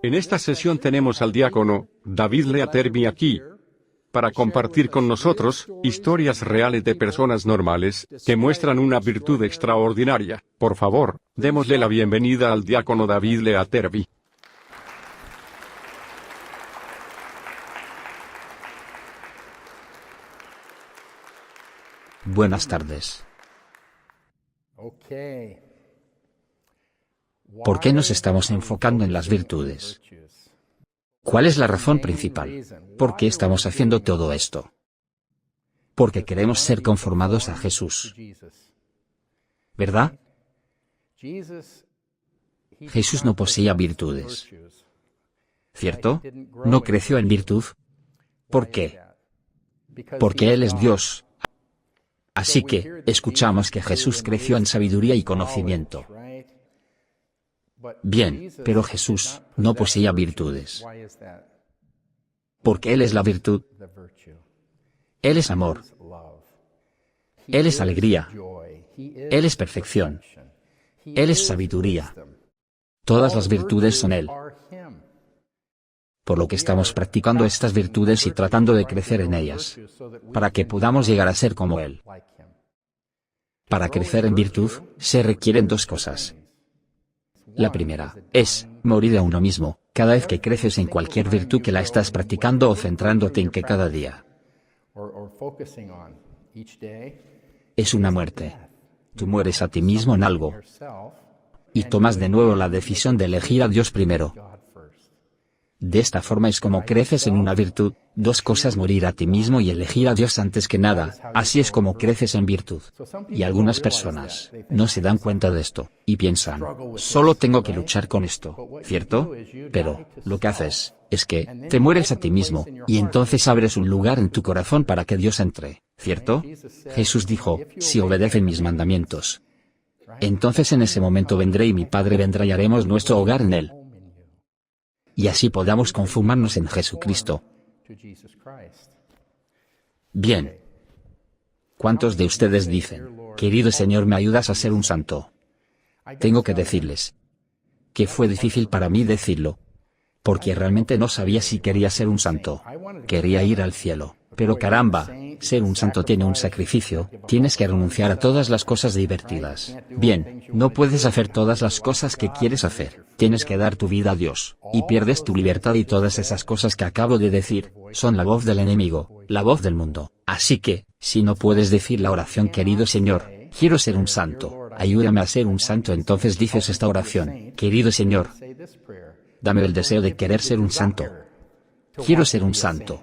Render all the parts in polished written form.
En esta sesión tenemos al diácono David Leaterby aquí para compartir con nosotros historias reales de personas normales que muestran una virtud extraordinaria. Por favor, démosle la bienvenida al diácono David Leaterby. Buenas tardes. ¿Por qué nos estamos enfocando en las virtudes? ¿Cuál es la razón principal? ¿Por qué estamos haciendo todo esto? Porque queremos ser conformados a Jesús. ¿Verdad? Jesús no poseía virtudes. ¿Cierto? No creció en virtud. ¿Por qué? Porque Él es Dios. Así que, escuchamos que Jesús creció en sabiduría y conocimiento. Bien, pero Jesús no poseía virtudes. Porque Él es la virtud. Él es amor. Él es alegría. Él es perfección. Él es sabiduría. Todas las virtudes son Él. Por lo que estamos practicando estas virtudes y tratando de crecer en ellas, para que podamos llegar a ser como Él. Para crecer en virtud, se requieren dos cosas. La primera, es, morir a uno mismo, cada vez que creces en cualquier virtud que la estás practicando o centrándote en que cada día. Es una muerte. Tú mueres a ti mismo en algo. Y tomas de nuevo la decisión de elegir a Dios primero. De esta forma es como creces en una virtud, dos cosas: morir a ti mismo y elegir a Dios antes que nada. Así es como creces en virtud. Y algunas personas no se dan cuenta de esto, y piensan, solo tengo que luchar con esto, ¿cierto? Pero, lo que haces, es que, te mueres a ti mismo, y entonces abres un lugar en tu corazón para que Dios entre, ¿cierto? Jesús dijo, si obedecen mis mandamientos, entonces en ese momento vendré y mi Padre vendrá y haremos nuestro hogar en Él. Y así podamos conformarnos en Jesucristo. Bien. ¿Cuántos de ustedes dicen, querido Señor, me ayudas a ser un santo? Tengo que decirles que fue difícil para mí decirlo, porque realmente no sabía si quería ser un santo. Quería ir al cielo, pero caramba, ser un santo tiene un sacrificio, tienes que renunciar a todas las cosas divertidas. Bien, no puedes hacer todas las cosas que quieres hacer, tienes que dar tu vida a Dios, y pierdes tu libertad, y todas esas cosas que acabo de decir, son la voz del enemigo, la voz del mundo. Así que, si no puedes decir la oración, querido Señor, quiero ser un santo, ayúdame a ser un santo, entonces dices esta oración, querido Señor, dame el deseo de querer ser un santo. Quiero ser un santo.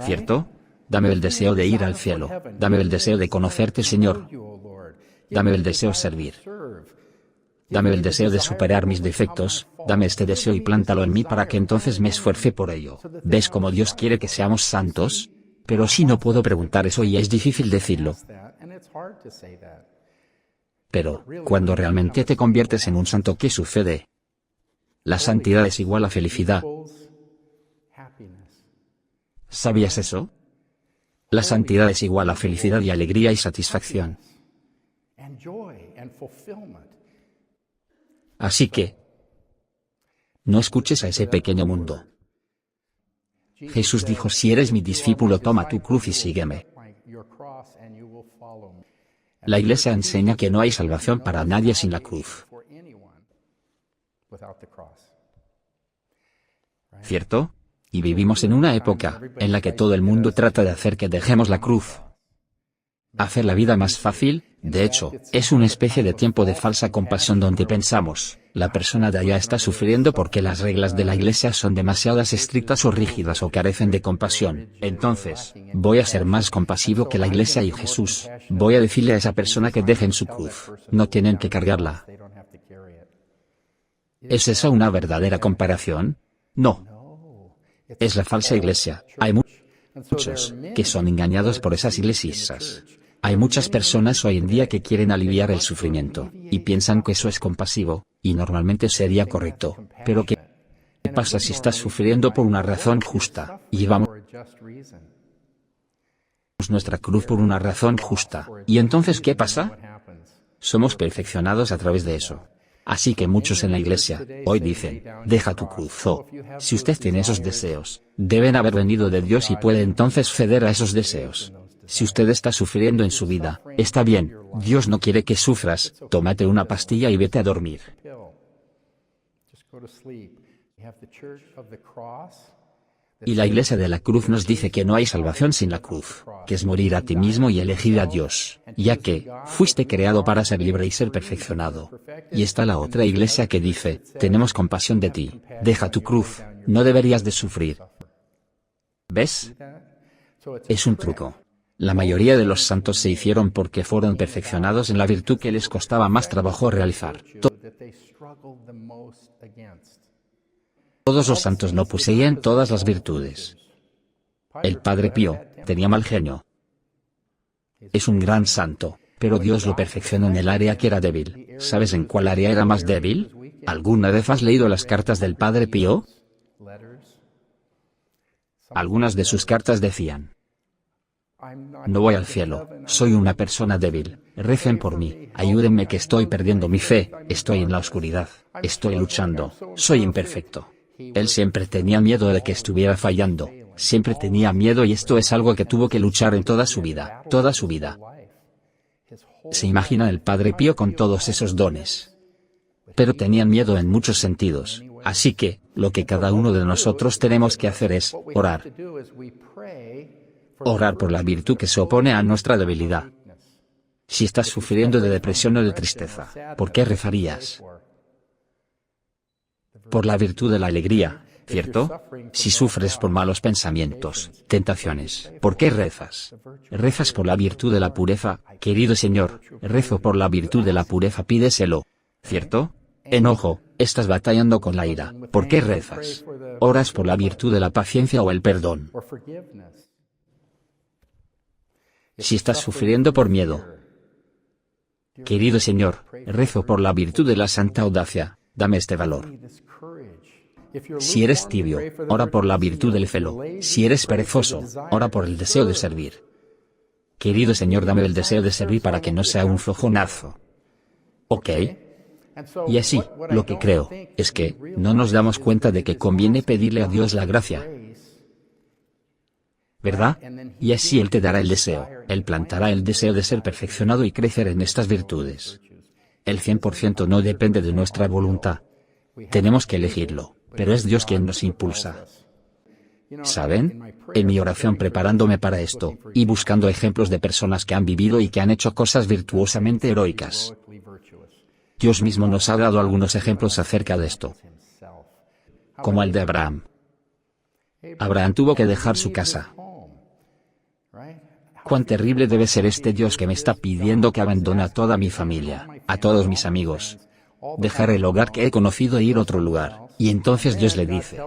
¿Cierto? Dame el deseo de ir al cielo. Dame el deseo de conocerte, Señor. Dame el deseo de servir. Dame el deseo de superar mis defectos. Dame este deseo y plántalo en mí para que entonces me esfuerce por ello. ¿Ves cómo Dios quiere que seamos santos? Pero si no puedo preguntar eso y es difícil decirlo. Pero, cuando realmente te conviertes en un santo, ¿qué sucede? La santidad es igual a felicidad. ¿Sabías eso? La santidad es igual a felicidad y alegría y satisfacción. Así que, no escuches a ese pequeño mundo. Jesús dijo, si eres mi discípulo, toma tu cruz y sígueme. La Iglesia enseña que no hay salvación para nadie sin la cruz. ¿Cierto? Y vivimos en una época en la que todo el mundo trata de hacer que dejemos la cruz. Hacer la vida más fácil, de hecho, es una especie de tiempo de falsa compasión donde pensamos, la persona de allá está sufriendo porque las reglas de la Iglesia son demasiadas estrictas o rígidas o carecen de compasión. Entonces, voy a ser más compasivo que la Iglesia y Jesús. Voy a decirle a esa persona que dejen su cruz, no tienen que cargarla. ¿Es esa una verdadera comparación? No. Es la falsa iglesia. Hay muchos que son engañados por esas iglesias. Hay muchas personas hoy en día que quieren aliviar el sufrimiento, y piensan que eso es compasivo, y normalmente sería correcto. Pero ¿qué pasa si estás sufriendo por una razón justa, y llevamos nuestra cruz por una razón justa? ¿Y entonces qué pasa? Somos perfeccionados a través de eso. Así que muchos en la iglesia, hoy dicen, deja tu cruz o, si usted tiene esos deseos, deben haber venido de Dios y puede entonces ceder a esos deseos. Si usted está sufriendo en su vida, está bien, Dios no quiere que sufras, tómate una pastilla y vete a dormir. Y la iglesia de la cruz nos dice que no hay salvación sin la cruz, que es morir a ti mismo y elegir a Dios, ya que, fuiste creado para ser libre y ser perfeccionado. Y está la otra iglesia que dice, tenemos compasión de ti, deja tu cruz, no deberías de sufrir. ¿Ves? Es un truco. La mayoría de los santos se hicieron porque fueron perfeccionados en la virtud que les costaba más trabajo realizar. Todos los santos no poseían todas las virtudes. El Padre Pío tenía mal genio. Es un gran santo, pero Dios lo perfeccionó en el área que era débil. ¿Sabes en cuál área era más débil? ¿Alguna vez has leído las cartas del Padre Pío? Algunas de sus cartas decían: no voy al cielo, soy una persona débil, recen por mí, ayúdenme que estoy perdiendo mi fe, estoy en la oscuridad, estoy luchando, soy imperfecto. Él siempre tenía miedo de que estuviera fallando, siempre tenía miedo y esto es algo que tuvo que luchar en toda su vida, toda su vida. ¿Se imagina el Padre Pío con todos esos dones? Pero tenían miedo en muchos sentidos, así que, lo que cada uno de nosotros tenemos que hacer es, orar. Orar por la virtud que se opone a nuestra debilidad. Si estás sufriendo de depresión o de tristeza, ¿por qué rezarías? Por la virtud de la alegría, ¿cierto? Si sufres por malos pensamientos, tentaciones, ¿por qué rezas? Rezas por la virtud de la pureza, querido Señor, rezo por la virtud de la pureza, pídeselo, ¿cierto? Enojo, estás batallando con la ira, ¿por qué rezas? Oras por la virtud de la paciencia o el perdón. Si estás sufriendo por miedo, querido Señor, rezo por la virtud de la santa audacia, dame este valor. Si eres tibio, ora por la virtud del celo. Si eres perezoso, ora por el deseo de servir. Querido Señor, dame el deseo de servir para que no sea un flojonazo. ¿Ok? Y así, lo que creo, es que, no nos damos cuenta de que conviene pedirle a Dios la gracia, ¿verdad? Y así Él te dará el deseo, Él plantará el deseo de ser perfeccionado y crecer en estas virtudes. El 100% no depende de nuestra voluntad. Tenemos que elegirlo, pero es Dios quien nos impulsa. ¿Saben? En mi oración preparándome para esto, y buscando ejemplos de personas que han vivido y que han hecho cosas virtuosamente heroicas, Dios mismo nos ha dado algunos ejemplos acerca de esto. Como el de Abraham. Abraham tuvo que dejar su casa. Cuán terrible debe ser este Dios que me está pidiendo que abandone a toda mi familia, a todos mis amigos. Dejar el hogar que he conocido e ir a otro lugar. Y entonces Dios le dice: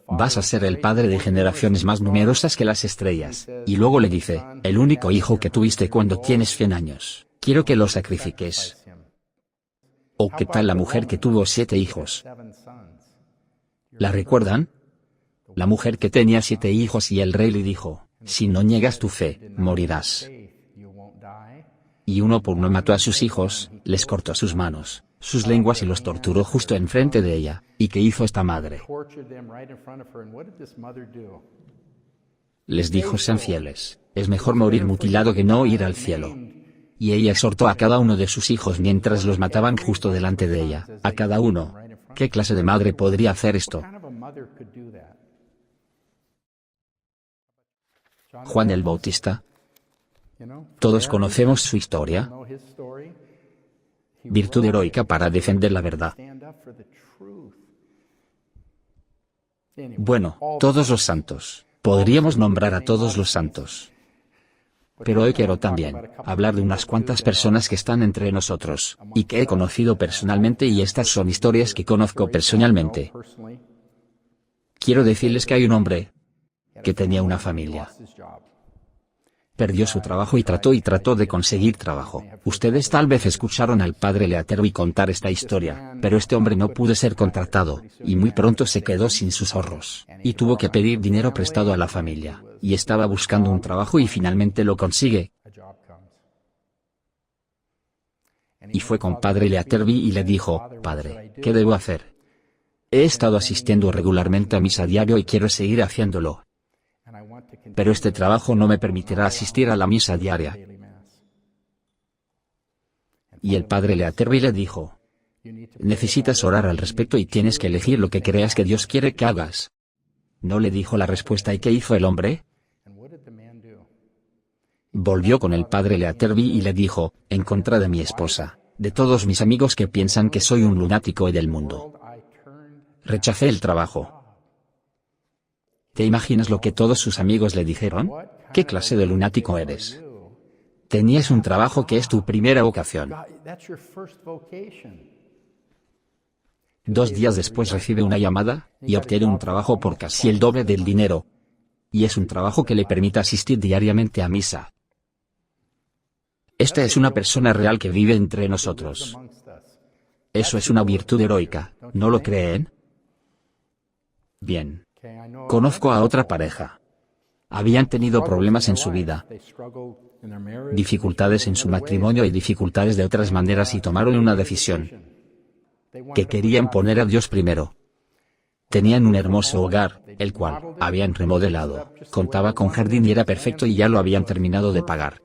vas a ser el padre de generaciones más numerosas que las estrellas. Y luego le dice: el único hijo que tuviste cuando tienes 100 años, quiero que lo sacrifiques. ¿O qué tal la mujer que tuvo 7 hijos? ¿La recuerdan? La mujer que tenía 7 hijos y el rey le dijo: si no niegas tu fe, morirás. Y uno por uno mató a sus hijos, les cortó sus manos, sus lenguas y los torturó justo enfrente de ella. ¿Y qué hizo esta madre? Les dijo: sean fieles, es mejor morir mutilado que no ir al cielo. Y ella exhortó a cada uno de sus hijos mientras los mataban justo delante de ella, a cada uno. ¿Qué clase de madre podría hacer esto? Juan el Bautista. Todos conocemos su historia. Virtud heroica para defender la verdad. Bueno, todos los santos. Podríamos nombrar a todos los santos. Pero hoy quiero también hablar de unas cuantas personas que están entre nosotros, y que he conocido personalmente, y estas son historias que conozco personalmente. Quiero decirles que hay un hombre que tenía una familia. Perdió su trabajo y trató de conseguir trabajo. Ustedes tal vez escucharon al padre Leaterby contar esta historia, pero este hombre no pudo ser contratado, y muy pronto se quedó sin sus ahorros, y tuvo que pedir dinero prestado a la familia, y estaba buscando un trabajo y finalmente lo consigue. Y fue con padre Leaterby y le dijo: Padre, ¿qué debo hacer? He estado asistiendo regularmente a misa diario y quiero seguir haciéndolo. Pero este trabajo no me permitirá asistir a la misa diaria. Y el padre Leaterby le dijo: necesitas orar al respecto y tienes que elegir lo que creas que Dios quiere que hagas. ¿No le dijo la respuesta? ¿Y qué hizo el hombre? Volvió con el padre Leaterby y le dijo: en contra de mi esposa, de todos mis amigos que piensan que soy un lunático y del mundo, rechacé el trabajo. ¿Te imaginas lo que todos sus amigos le dijeron? ¿Qué clase de lunático eres? Tenías un trabajo que es tu primera vocación. 2 días después recibe una llamada, y obtiene un trabajo por casi el doble del dinero. Y es un trabajo que le permite asistir diariamente a misa. Esta es una persona real que vive entre nosotros. Eso es una virtud heroica, ¿no lo creen? Bien. Conozco a otra pareja. Habían tenido problemas en su vida, dificultades en su matrimonio y dificultades de otras maneras, y tomaron una decisión: que querían poner a Dios primero. Tenían un hermoso hogar, el cual habían remodelado, contaba con jardín y era perfecto y ya lo habían terminado de pagar.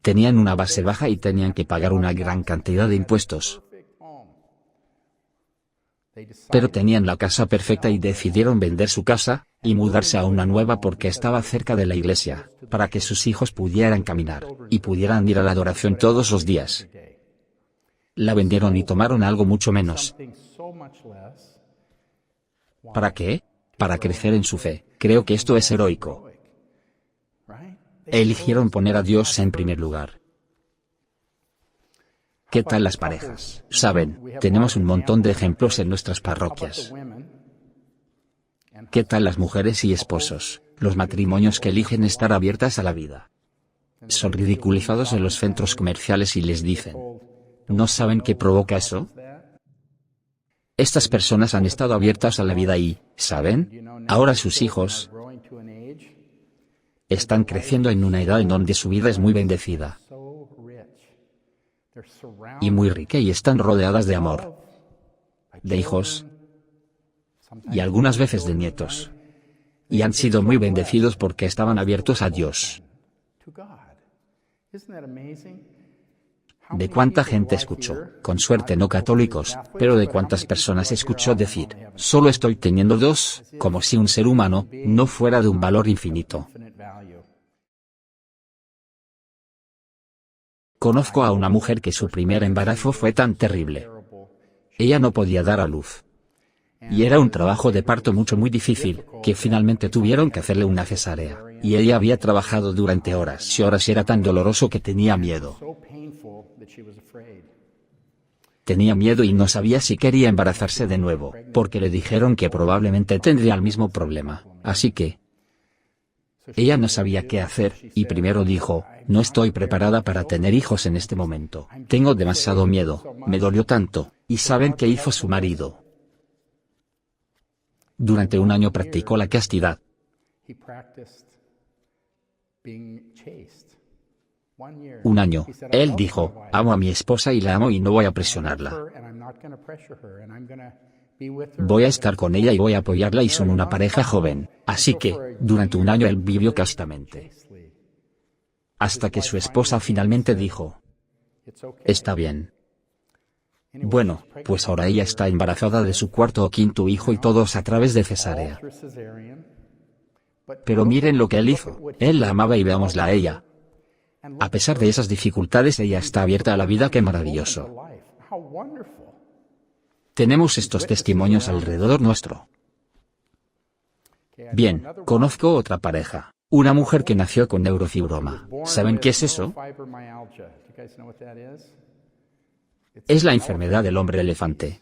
Tenían una base baja y tenían que pagar una gran cantidad de impuestos. Pero tenían la casa perfecta y decidieron vender su casa, y mudarse a una nueva porque estaba cerca de la iglesia, para que sus hijos pudieran caminar, y pudieran ir a la adoración todos los días. La vendieron y tomaron algo mucho menos. ¿Para qué? Para crecer en su fe. Creo que esto es heroico. Eligieron poner a Dios en primer lugar. ¿Qué tal las parejas? Saben, tenemos un montón de ejemplos en nuestras parroquias. ¿Qué tal las mujeres y esposos, los matrimonios que eligen estar abiertas a la vida? Son ridiculizados en los centros comerciales y les dicen: ¿no saben qué provoca eso? Estas personas han estado abiertas a la vida y, ¿saben? Ahora sus hijos están creciendo en una edad en donde su vida es muy bendecida y muy rica, y están rodeadas de amor, de hijos y algunas veces de nietos, y han sido muy bendecidos porque estaban abiertos a Dios. ¿De cuánta gente escuchó, con suerte no católicos, pero de cuántas personas escuchó decir: solo estoy teniendo 2, como si un ser humano no fuera de un valor infinito? Conozco a una mujer que su primer embarazo fue tan terrible. Ella no podía dar a luz. Y era un trabajo de parto muy difícil, que finalmente tuvieron que hacerle una cesárea, y ella había trabajado durante horas y horas y era tan doloroso que tenía miedo. Tenía miedo y no sabía si quería embarazarse de nuevo, porque le dijeron que probablemente tendría el mismo problema, así que ella no sabía qué hacer, y primero dijo: no estoy preparada para tener hijos en este momento, tengo demasiado miedo, me dolió tanto. ¿Y saben qué hizo su marido? Durante 1 año practicó la castidad. 1 año, él dijo: amo a mi esposa y la amo y no voy a presionarla. Voy a estar con ella y voy a apoyarla, y son una pareja joven, así que, durante 1 año él vivió castamente. Hasta que su esposa finalmente dijo: está bien. Bueno, pues ahora ella está embarazada de su 4º o 5º hijo y todos a través de cesárea. Pero miren lo que él hizo, él la amaba y veámosla a ella. A pesar de esas dificultades ella está abierta a la vida, ¡qué maravilloso! Tenemos estos testimonios alrededor nuestro. Bien, conozco otra pareja, una mujer que nació con neurofibroma. ¿Saben qué es eso? Es la enfermedad del hombre elefante.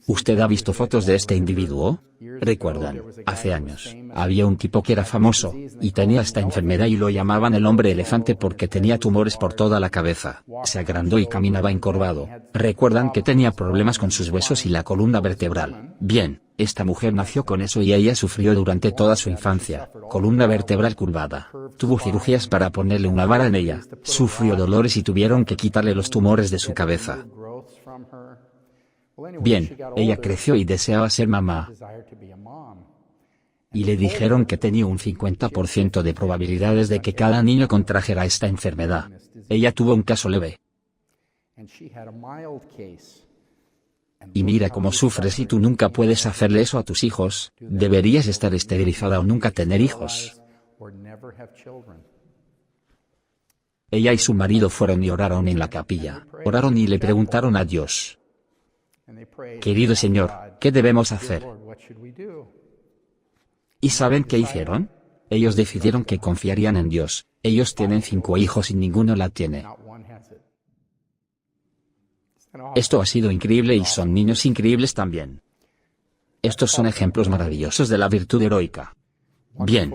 ¿Usted ha visto fotos de este individuo? ¿Recuerdan? Hace años, había un tipo que era famoso, y tenía esta enfermedad y lo llamaban el hombre elefante porque tenía tumores por toda la cabeza, se agrandó y caminaba encorvado. ¿Recuerdan que tenía problemas con sus huesos y la columna vertebral? Bien, esta mujer nació con eso y ella sufrió durante toda su infancia, columna vertebral curvada. Tuvo cirugías para ponerle una vara en ella, sufrió dolores y tuvieron que quitarle los tumores de su cabeza. Bien, ella creció y deseaba ser mamá. Y le dijeron que tenía un 50% de probabilidades de que cada niño contrajera esta enfermedad. Ella tuvo un caso leve. Y mira cómo sufres y tú nunca puedes hacerle eso a tus hijos, deberías estar esterilizada o nunca tener hijos. Ella y su marido fueron y oraron en la capilla, oraron y le preguntaron a Dios: querido Señor, ¿qué debemos hacer? ¿Y saben qué hicieron? Ellos decidieron que confiarían en Dios. Ellos tienen 5 hijos y ninguno la tiene. Esto ha sido increíble y son niños increíbles también. Estos son ejemplos maravillosos de la virtud heroica. Bien.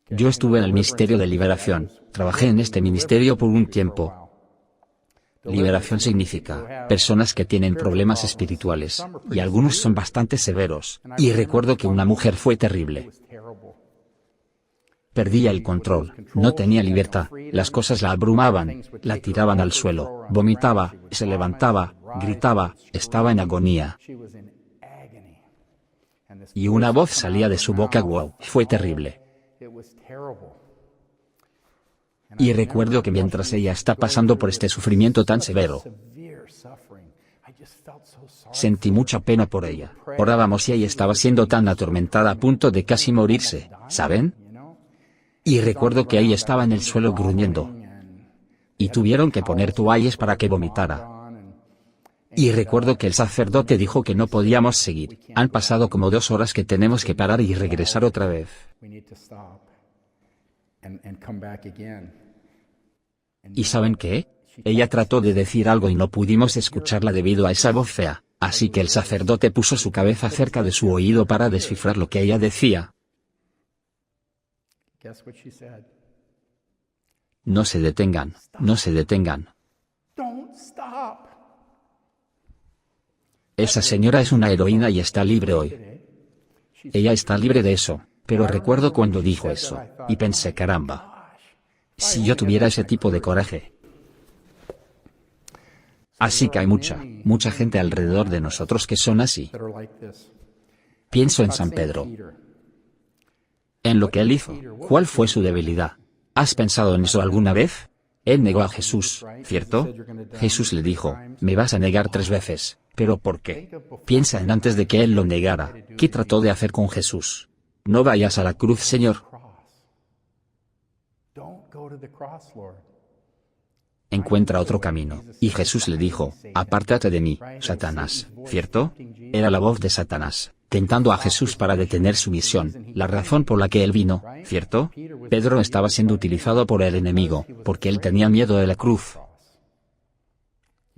Yo estuve en el Ministerio de Liberación, trabajé en este ministerio por un tiempo. Liberación significa personas que tienen problemas espirituales, y algunos son bastante severos, y recuerdo que una mujer fue terrible. Perdía el control, no tenía libertad, las cosas la abrumaban, la tiraban al suelo, vomitaba, se levantaba, gritaba, estaba en agonía. Y una voz salía de su boca, wow, fue terrible. Y recuerdo que mientras ella está pasando por este sufrimiento tan severo, sentí mucha pena por ella. Orábamos y ella estaba siendo tan atormentada a punto de casi morirse, ¿saben? Y recuerdo que ella estaba en el suelo gruñendo. Y tuvieron que poner toallas para que vomitara. Y recuerdo que el sacerdote dijo que no podíamos seguir. Han pasado como 2 horas que tenemos que parar y regresar otra vez. ¿Y saben qué? Ella trató de decir algo y no pudimos escucharla debido a esa voz fea, así que el sacerdote puso su cabeza cerca de su oído para descifrar lo que ella decía. No se detengan, no se detengan. Esa señora es una heroína y está libre hoy. Ella está libre de eso, pero recuerdo cuando dijo eso, y pensé, caramba. Si yo tuviera ese tipo de coraje. Así que hay mucha gente alrededor de nosotros que son así. Pienso en San Pedro. En lo que él hizo, ¿cuál fue su debilidad? ¿Has pensado en eso alguna vez? Él negó a Jesús, ¿cierto? Jesús le dijo, me vas a negar 3 veces, ¿pero por qué? Piensa en antes de que él lo negara, ¿qué trató de hacer con Jesús? No vayas a la cruz, Señor. Encuentra otro camino. Y Jesús le dijo, apártate de mí, Satanás, ¿cierto? Era la voz de Satanás, tentando a Jesús para detener su misión, la razón por la que él vino, ¿cierto? Pedro estaba siendo utilizado por el enemigo, porque él tenía miedo de la cruz.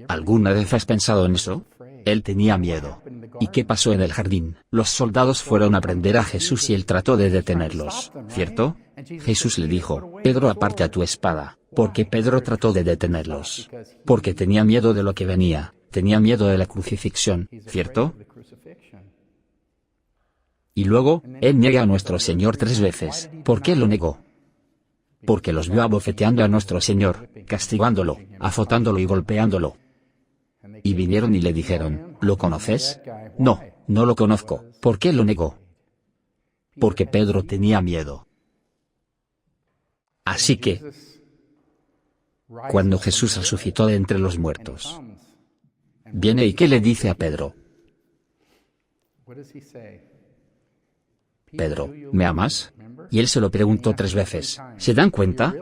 ¿Alguna vez has pensado en eso? Él tenía miedo. ¿Y qué pasó en el jardín? Los soldados fueron a prender a Jesús y él trató de detenerlos, ¿cierto? Jesús le dijo, Pedro, aparte a tu espada, porque Pedro trató de detenerlos. Porque tenía miedo de lo que venía, tenía miedo de la crucifixión, ¿cierto? Y luego, él niega a nuestro Señor 3 veces. ¿Por qué lo negó? Porque los vio abofeteando a nuestro Señor, castigándolo, azotándolo y golpeándolo. Y vinieron y le dijeron, ¿lo conoces? No, no lo conozco. ¿Por qué lo negó? Porque Pedro tenía miedo. Así que, cuando Jesús resucitó de entre los muertos, viene y ¿qué le dice a Pedro? Pedro, ¿me amas? Y él se lo preguntó 3 veces. ¿Se dan cuenta?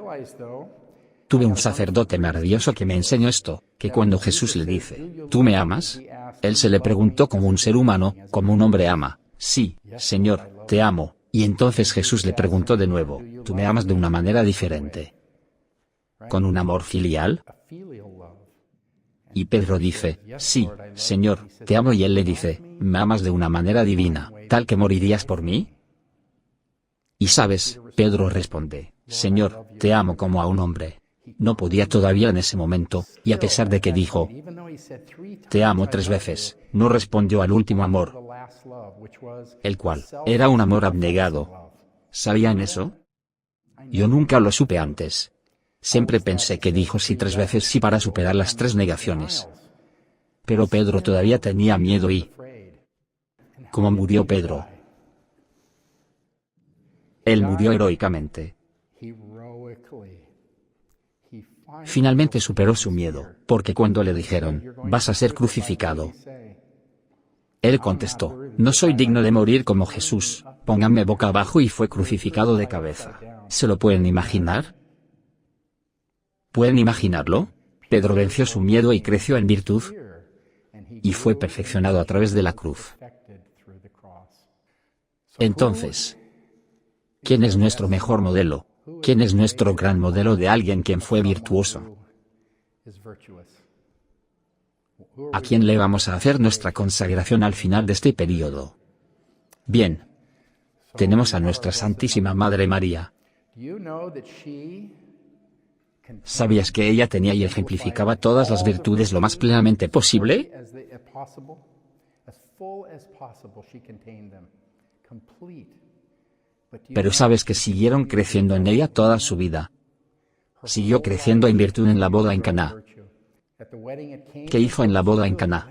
Tuve un sacerdote maravilloso que me enseñó esto, que cuando Jesús le dice, ¿tú me amas? Él se le preguntó como un ser humano, como un hombre ama. Sí, Señor, te amo. Y entonces Jesús le preguntó de nuevo, ¿tú me amas de una manera diferente? ¿Con un amor filial? Y Pedro dice, sí, Señor, te amo, y él le dice, ¿me amas de una manera divina, tal que morirías por mí? Y sabes, Pedro responde, Señor, te amo como a un hombre. No podía todavía en ese momento, y a pesar de que dijo, te amo 3 veces, no respondió al último amor, el cual era un amor abnegado. ¿Sabían eso? Yo nunca lo supe antes. Siempre pensé que dijo sí 3 veces sí para superar las 3 negaciones. Pero Pedro todavía tenía miedo y... ¿Cómo murió Pedro? Él murió heroicamente. Finalmente superó su miedo, porque cuando le dijeron, vas a ser crucificado, él contestó, no soy digno de morir como Jesús, pónganme boca abajo, y fue crucificado de cabeza. ¿Se lo pueden imaginar? ¿Pueden imaginarlo? Pedro venció su miedo y creció en virtud, y fue perfeccionado a través de la cruz. Entonces, ¿quién es nuestro mejor modelo? ¿Quién es nuestro gran modelo de alguien quien fue virtuoso? ¿A quién le vamos a hacer nuestra consagración al final de este periodo? Bien. Tenemos a nuestra Santísima Madre María. ¿Sabías que ella tenía y ejemplificaba todas las virtudes lo más plenamente posible? Pero sabes que siguieron creciendo en ella toda su vida. Siguió creciendo en virtud en la boda en Caná. ¿Qué hizo en la boda en Caná?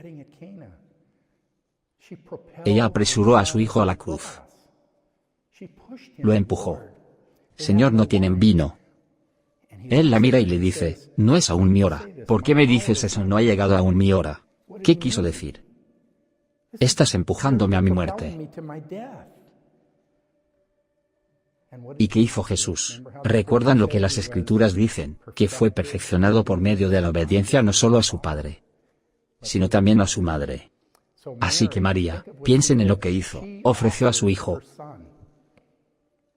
Ella apresuró a su hijo a la cruz. Lo empujó. Señor, no tienen vino. Él la mira y le dice, no es aún mi hora. ¿Por qué me dices eso? No ha llegado aún mi hora. ¿Qué quiso decir? Estás empujándome a mi muerte. ¿Y qué hizo Jesús? ¿Recuerdan lo que las Escrituras dicen? Que fue perfeccionado por medio de la obediencia no solo a su Padre, sino también a su Madre. Así que María, piensen en lo que hizo, ofreció a su Hijo.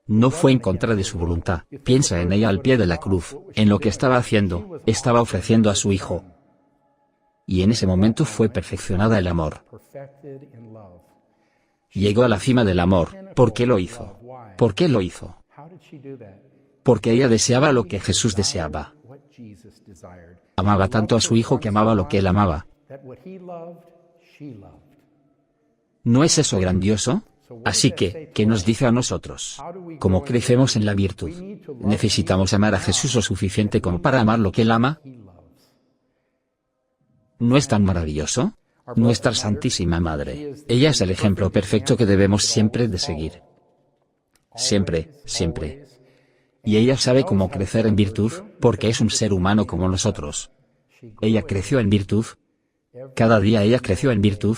No fue en contra de su voluntad, piensa en ella al pie de la cruz, en lo que estaba haciendo, estaba ofreciendo a su Hijo. Y en ese momento fue perfeccionada el amor. Llegó a la cima del amor. ¿Por qué lo hizo? ¿Por qué lo hizo? Porque ella deseaba lo que Jesús deseaba. Amaba tanto a su Hijo que amaba lo que él amaba. ¿No es eso grandioso? Así que, ¿qué nos dice a nosotros? ¿Cómo crecemos en la virtud? ¿Necesitamos amar a Jesús lo suficiente como para amar lo que él ama? ¿No es tan maravilloso? Nuestra Santísima Madre, ella es el ejemplo perfecto que debemos siempre de seguir. Siempre, siempre. Y ella sabe cómo crecer en virtud, porque es un ser humano como nosotros. Ella creció en virtud. Cada día ella creció en virtud.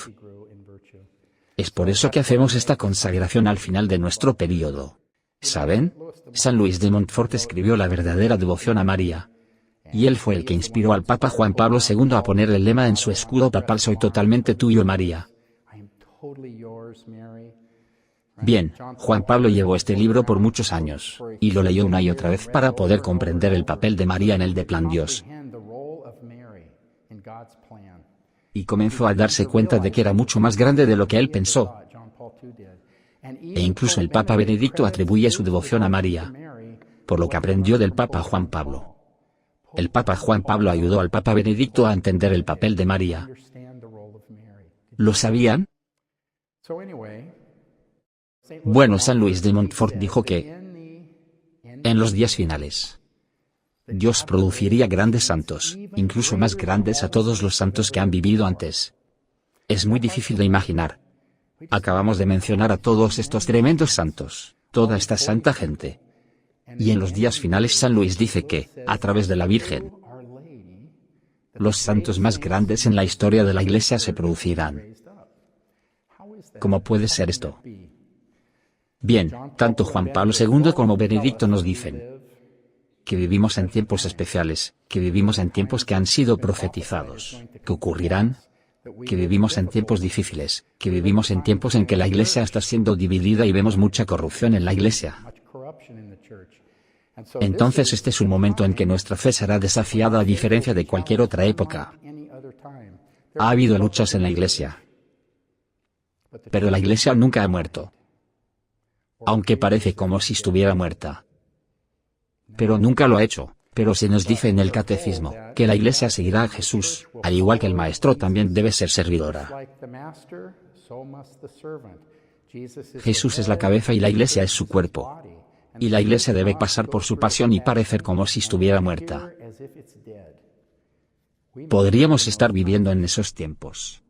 Es por eso que hacemos esta consagración al final de nuestro período. ¿Saben? San Luis de Montfort escribió la verdadera devoción a María. Y él fue el que inspiró al Papa Juan Pablo II a poner el lema en su escudo papal: soy totalmente tuyo, María. Bien, Juan Pablo llevó este libro por muchos años, y lo leyó una y otra vez para poder comprender el papel de María en el de plan Dios. Y comenzó a darse cuenta de que era mucho más grande de lo que él pensó. E incluso el Papa Benedicto atribuye su devoción a María, por lo que aprendió del Papa Juan Pablo. El Papa Juan Pablo ayudó al Papa Benedicto a entender el papel de María. ¿Lo sabían? Bueno, San Luis de Montfort dijo que en los días finales Dios produciría grandes santos, incluso más grandes a todos los santos que han vivido antes. Es muy difícil de imaginar. Acabamos de mencionar a todos estos tremendos santos, toda esta santa gente. Y en los días finales San Luis dice que, a través de la Virgen, los santos más grandes en la historia de la Iglesia se producirán. ¿Cómo puede ser esto? Bien, tanto Juan Pablo II como Benedicto nos dicen que vivimos en tiempos especiales, que vivimos en tiempos que han sido profetizados, que ocurrirán, que vivimos en tiempos difíciles, que vivimos en tiempos en que la Iglesia está siendo dividida y vemos mucha corrupción en la Iglesia. Entonces este es un momento en que nuestra fe será desafiada a diferencia de cualquier otra época. Ha habido luchas en la iglesia, pero la iglesia nunca ha muerto. Aunque parece como si estuviera muerta. Pero nunca lo ha hecho. Pero se nos dice en el catecismo, que la iglesia seguirá a Jesús, al igual que el maestro también debe ser servidora. Jesús es la cabeza y la iglesia es su cuerpo. Y la iglesia debe pasar por su pasión y parecer como si estuviera muerta. Podríamos estar viviendo en esos tiempos.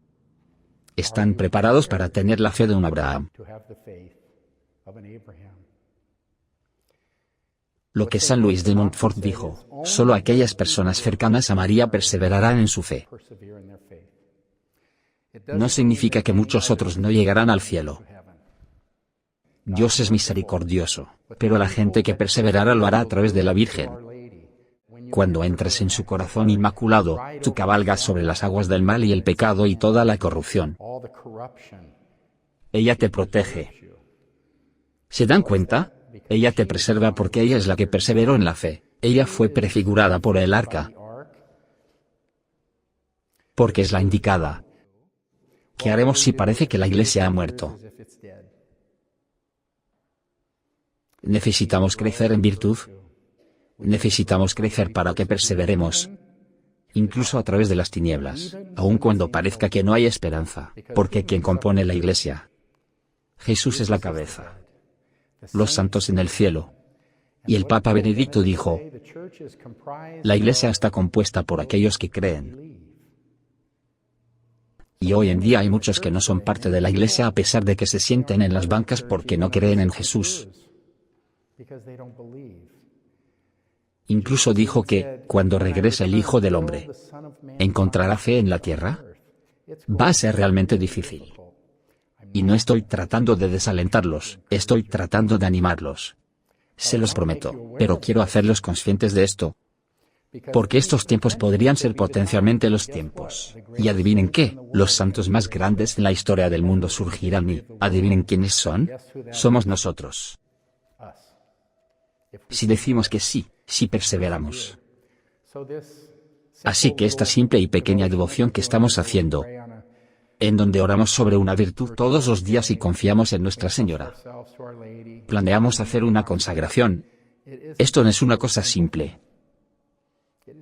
¿Están preparados para tener la fe de un Abraham? Lo que San Luis de Montfort dijo, solo aquellas personas cercanas a María perseverarán en su fe. No significa que muchos otros no llegarán al cielo. Dios es misericordioso, pero la gente que perseverará lo hará a través de la Virgen. Cuando entres en su corazón inmaculado, tú cabalgas sobre las aguas del mal y el pecado y toda la corrupción. Ella te protege. ¿Se dan cuenta? Ella te preserva porque ella es la que perseveró en la fe. Ella fue prefigurada por el arca. Porque es la indicada. ¿Qué haremos si parece que la iglesia ha muerto? Necesitamos crecer en virtud. Necesitamos crecer para que perseveremos. Incluso a través de las tinieblas, aun cuando parezca que no hay esperanza, porque quien compone la iglesia, Jesús es la cabeza. Los santos en el cielo. Y el Papa Benedicto dijo, la iglesia está compuesta por aquellos que creen. Y hoy en día hay muchos que no son parte de la iglesia a pesar de que se sienten en las bancas porque no creen en Jesús. Incluso dijo que, cuando regrese el Hijo del Hombre, ¿encontrará fe en la tierra? Va a ser realmente difícil. Y no estoy tratando de desalentarlos, estoy tratando de animarlos. Se los prometo, pero quiero hacerlos conscientes de esto. Porque estos tiempos podrían ser potencialmente los tiempos. Y adivinen qué, los santos más grandes en la historia del mundo surgirán y, ¿adivinen quiénes son? Somos nosotros. Si decimos que sí, si perseveramos. Así que esta simple y pequeña devoción que estamos haciendo, en donde oramos sobre una virtud todos los días y confiamos en Nuestra Señora. Planeamos hacer una consagración. Esto no es una cosa simple.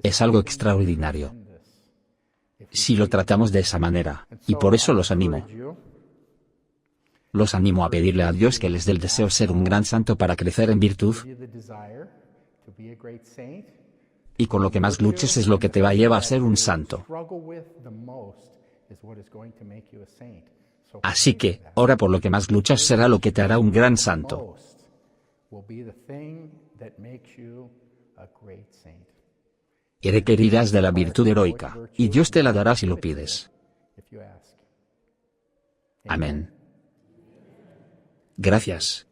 Es algo extraordinario. Si lo tratamos de esa manera, y por eso los animo. Los animo a pedirle a Dios que les dé el deseo de ser un gran santo para crecer en virtud. Y con lo que más luches es lo que te va a llevar a ser un santo. Así que, ora por lo que más luchas será lo que te hará un gran santo. Y requerirás de la virtud heroica, y Dios te la dará si lo pides. Amén. Gracias.